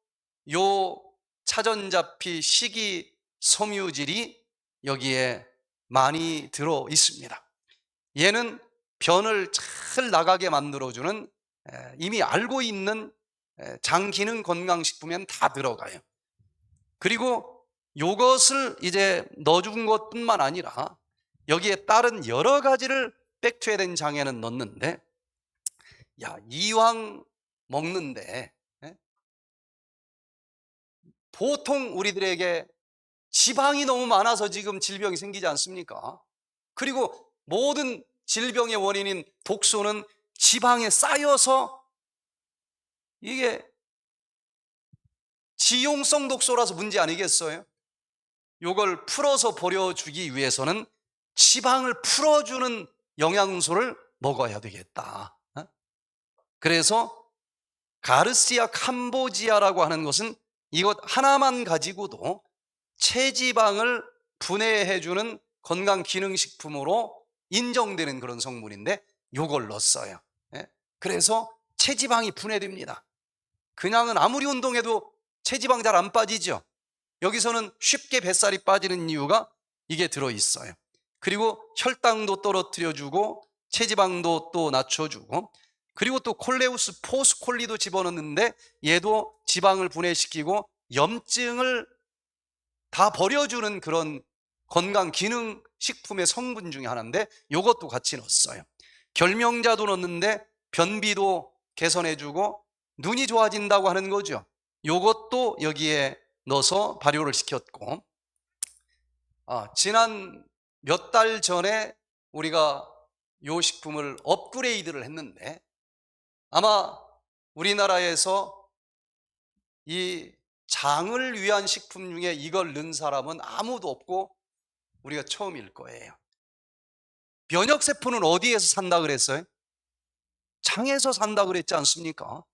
요 차전자피 식이 섬유질이 여기에 많이 들어 있습니다. 얘는 변을 잘 나가게 만들어주는, 이미 알고 있는 장 기능 건강식품에는 다 들어가요. 그리고 요것을 이제 넣어준 것뿐만 아니라 여기에 다른 여러 가지를 백투에덴 장에는 넣는데, 이왕 먹는데 보통 우리들에게 지방이 너무 많아서 지금 질병이 생기지 않습니까? 그리고 모든 질병의 원인인 독소는 지방에 쌓여서 이게 지용성 독소라서 문제 아니겠어요? 이걸 풀어서 버려주기 위해서는 지방을 풀어주는 영양소를 먹어야 되겠다. 그래서 가르시아 캄보지아라고 하는 것은 이것 하나만 가지고도 체지방을 분해해주는 건강기능식품으로 인정되는 그런 성분인데 이걸 넣었어요. 그래서 체지방이 분해됩니다. 그냥은 아무리 운동해도 체지방 잘 안 빠지죠. 여기서는 쉽게 뱃살이 빠지는 이유가 이게 들어있어요. 그리고 혈당도 떨어뜨려주고 체지방도 또 낮춰주고, 그리고 또 콜레우스 포스콜리도 집어넣는데 얘도 지방을 분해시키고 염증을 다 버려주는 그런 건강 기능 식품의 성분 중에 하나인데 이것도 같이 넣었어요. 결명자도 넣었는데 변비도 개선해주고 눈이 좋아진다고 하는 거죠. 요것도 여기에 넣어서 발효를 시켰고, 지난 몇 달 전에 우리가 요 식품을 업그레이드를 했는데, 아마 우리나라에서 이 장을 위한 식품 중에 이걸 넣은 사람은 아무도 없고 우리가 처음일 거예요. 면역세포는 어디에서 산다 그랬어요? 장에서 산다 그랬지 않습니까?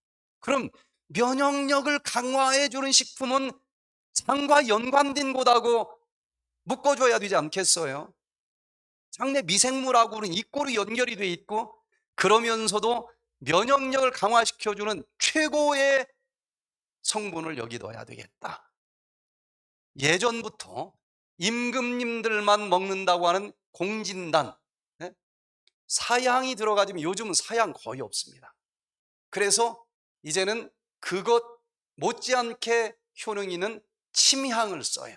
그럼 면역력을 강화해 주는 식품은 장과 연관된 거다고 묶어줘야 되지 않겠어요? 장내 미생물하고는 이꼬리 연결이 돼 있고, 그러면서도 면역력을 강화시켜주는 최고의 성분을 여기 넣어야 되겠다. 예전부터 임금님들만 먹는다고 하는 공진단, 사양이 들어가지만 요즘은 사양 거의 없습니다. 그래서 이제는 그것 못지않게 효능 있는 침향을 써요.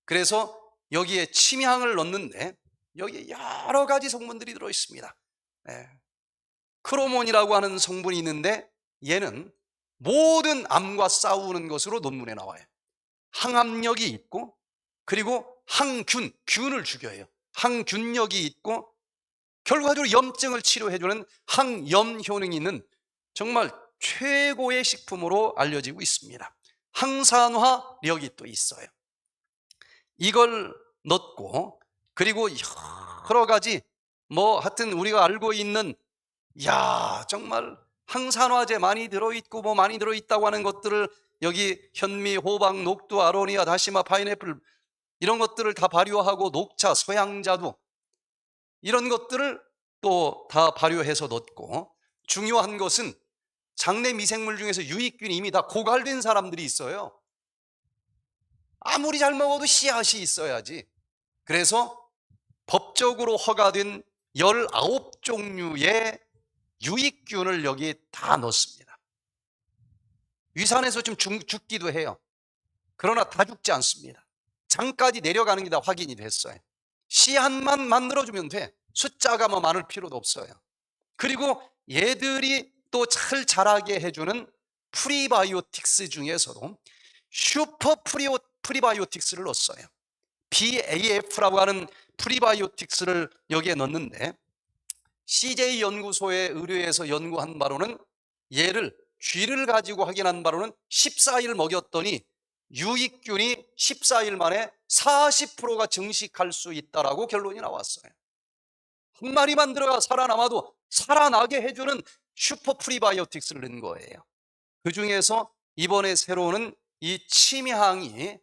그래서 여기에 침향을 넣는데 여기에 여러 가지 성분들이 들어 있습니다. 크로몬이라고 하는 성분이 있는데 얘는 모든 암과 싸우는 것으로 논문에 나와요. 항암력이 있고, 그리고 항균, 균을 죽여요. 항균력이 있고, 결과적으로 염증을 치료해주는 항염 효능이 있는 정말 최고의 식품으로 알려지고 있습니다. 항산화력이 또 있어요. 이걸 넣고, 그리고 여러 가지 하여튼 우리가 알고 있는 정말 항산화제 많이 들어있고 많이 들어있다고 하는 것들을 여기 현미, 호박, 녹두, 아로니아, 다시마, 파인애플 이런 것들을 다 발효하고, 녹차, 서양자두 이런 것들을 또 다 발효해서 넣고, 중요한 것은 장내 미생물 중에서 유익균이 이미 다 고갈된 사람들이 있어요. 아무리 잘 먹어도 씨앗이 있어야지. 그래서 법적으로 허가된 19종류의 유익균을 여기에 다 넣습니다. 위산에서 좀 죽기도 해요. 그러나 다 죽지 않습니다. 장까지 내려가는 게 다 확인이 됐어요. 씨앗만 만들어주면 돼. 숫자가 많을 필요도 없어요. 그리고 얘들이 또 잘 자라게 해주는 프리바이오틱스 중에서도 슈퍼 프리바이오틱스를 넣었어요. BAF라고 하는 프리바이오틱스를 여기에 넣었는데, CJ 연구소의 의뢰에서 연구한 바로는 얘를 쥐를 가지고 확인한 바로는 14일 먹였더니 유익균이 14일 만에 40%가 증식할 수 있다라고 결론이 나왔어요. 한 마리만 들어가 살아남아도 살아나게 해주는 슈퍼 프리바이오틱스를 넣은 거예요. 그 중에서 이번에 새로는 이 침향이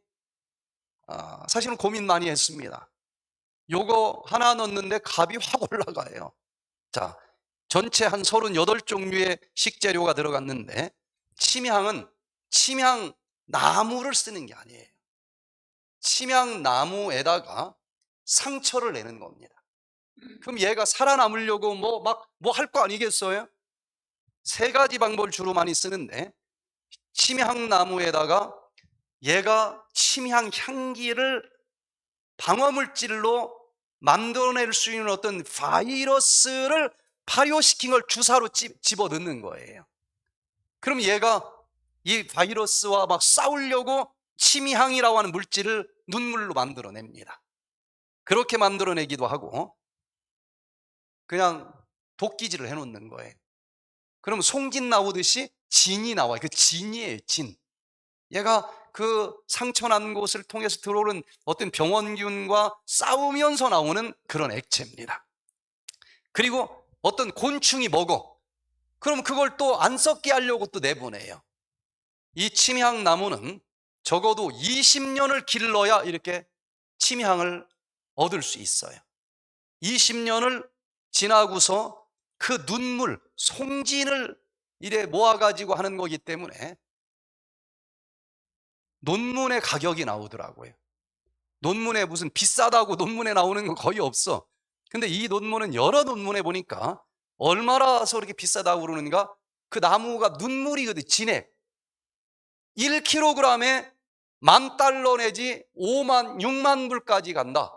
사실은 고민 많이 했습니다. 요거 하나 넣는데 값이 확 올라가요. 자, 전체 한 38종류의 식재료가 들어갔는데, 침향은 침향 나무를 쓰는 게 아니에요. 침향 나무에다가 상처를 내는 겁니다. 그럼 얘가 살아남으려고 뭐 할 거 아니겠어요? 세 가지 방법을 주로 많이 쓰는데, 침향 나무에다가 얘가 침향 향기를 방어물질로 만들어낼 수 있는 어떤 바이러스를 발효시킨 걸 주사로 집어 넣는 거예요. 그럼 얘가 이 바이러스와 막 싸우려고 침향이라고 하는 물질을 눈물로 만들어냅니다. 그렇게 만들어내기도 하고, 그냥 도끼질을 해놓는 거예요. 그럼 송진 나오듯이 진이 나와요. 그 진이에요, 진. 얘가 그 상처 난 곳을 통해서 들어오는 어떤 병원균과 싸우면서 나오는 그런 액체입니다. 그리고 어떤 곤충이 먹어. 그럼 그걸 또 안 썩게 하려고 또 내보내요. 이 침향 나무는 적어도 20년을 길러야 이렇게 침향을 얻을 수 있어요. 20년을 지나고서 그 눈물, 송진을 이래 모아가지고 하는 거기 때문에 논문의 가격이 나오더라고요. 논문에 무슨 비싸다고 논문에 나오는 건 거의 없어. 근데 이 논문은 여러 논문에 보니까 얼마라서 이렇게 비싸다고 그러는가? 그 나무가 눈물이거든, 진액. 1kg에 $10,000 내지 5만, 6만 불까지 간다.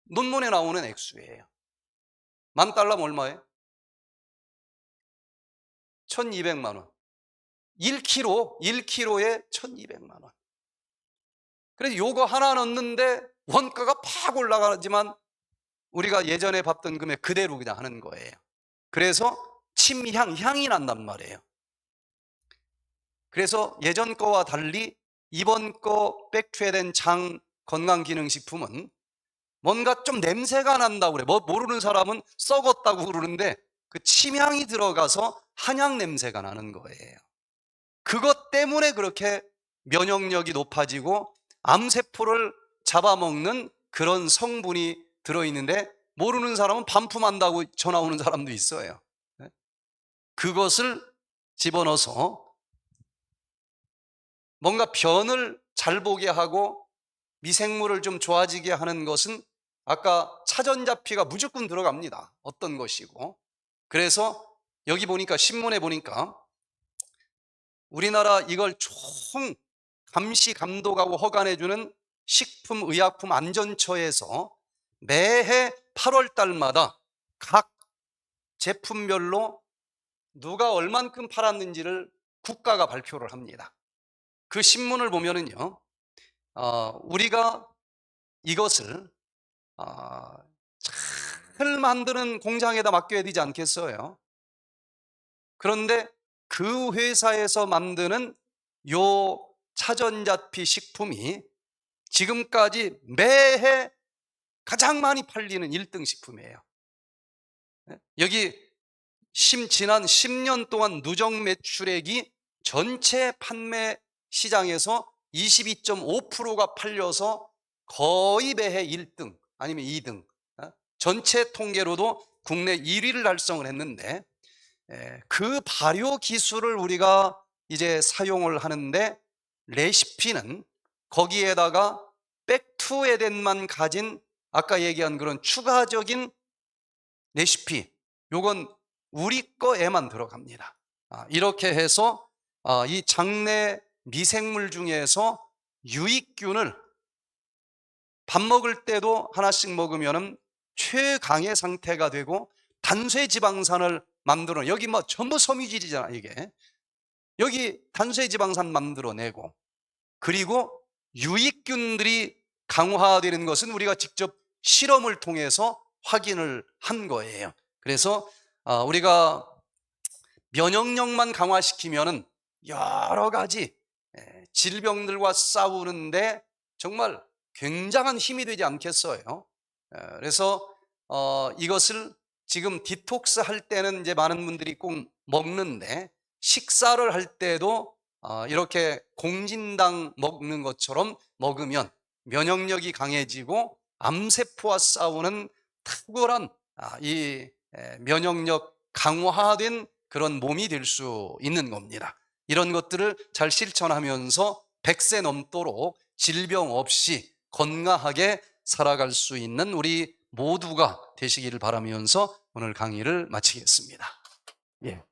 논문에 나오는 액수예요. $10,000면 얼마예요? 1200만 원. 1kg에 1200만 원. 그래서 요거 하나 넣는데 원가가 팍 올라가지만 우리가 예전에 받던 금액 그대로 그냥 하는 거예요. 그래서 향이 난단 말이에요. 그래서 예전 거와 달리 이번 거 백투에덴 장 건강기능식품은 뭔가 좀 냄새가 난다고 그래. 모르는 사람은 썩었다고 그러는데 그 침향이 들어가서 한약 냄새가 나는 거예요. 그것 때문에 그렇게 면역력이 높아지고 암세포를 잡아먹는 그런 성분이 들어있는데 모르는 사람은 반품한다고 전화 오는 사람도 있어요. 그것을 집어넣어서 뭔가 변을 잘 보게 하고 미생물을 좀 좋아지게 하는 것은 아까 차전자피가 무조건 들어갑니다. 어떤 것이고. 그래서 여기 보니까 신문에 보니까 우리나라 이걸 총 감시 감독하고 허가내주는 식품의약품안전처에서 매해 8월 달마다 각 제품별로 누가 얼만큼 팔았는지를 국가가 발표를 합니다. 그 신문을 보면은요, 우리가 이것을 잘 만드는 공장에다 맡겨야 되지 않겠어요? 그런데 그 회사에서 만드는 요 차전자피 식품이 지금까지 매해 가장 많이 팔리는 1등 식품이에요. 여기 지난 10년 동안 누적 매출액이 전체 판매 시장에서 22.5%가 팔려서 거의 매해 1등 아니면 2등, 전체 통계로도 국내 1위를 달성을 했는데, 그 발효 기술을 우리가 이제 사용을 하는데 레시피는 거기에다가 백투에덴만 가진 아까 얘기한 그런 추가적인 레시피, 요건 우리 거에만 들어갑니다. 이렇게 해서 이 장내 미생물 중에서 유익균을 밥 먹을 때도 하나씩 먹으면 최강의 상태가 되고 단쇄지방산을 만들어, 여기 뭐 전부 섬유질이잖아 이게. 여기 단쇄지방산 만들어내고, 그리고 유익균들이 강화되는 것은 우리가 직접 실험을 통해서 확인을 한 거예요. 그래서 우리가 면역력만 강화시키면은 여러 가지 질병들과 싸우는데 정말 굉장한 힘이 되지 않겠어요? 그래서 이것을 지금 디톡스 할 때는 이제 많은 분들이 꼭 먹는데, 식사를 할 때도 이렇게 공진당 먹는 것처럼 먹으면 면역력이 강해지고 암세포와 싸우는 탁월한 이 면역력 강화된 그런 몸이 될 수 있는 겁니다. 이런 것들을 잘 실천하면서 100세 넘도록 질병 없이 건강하게 살아갈 수 있는 우리 모두가 되시기를 바라면서 오늘 강의를 마치겠습니다. 예.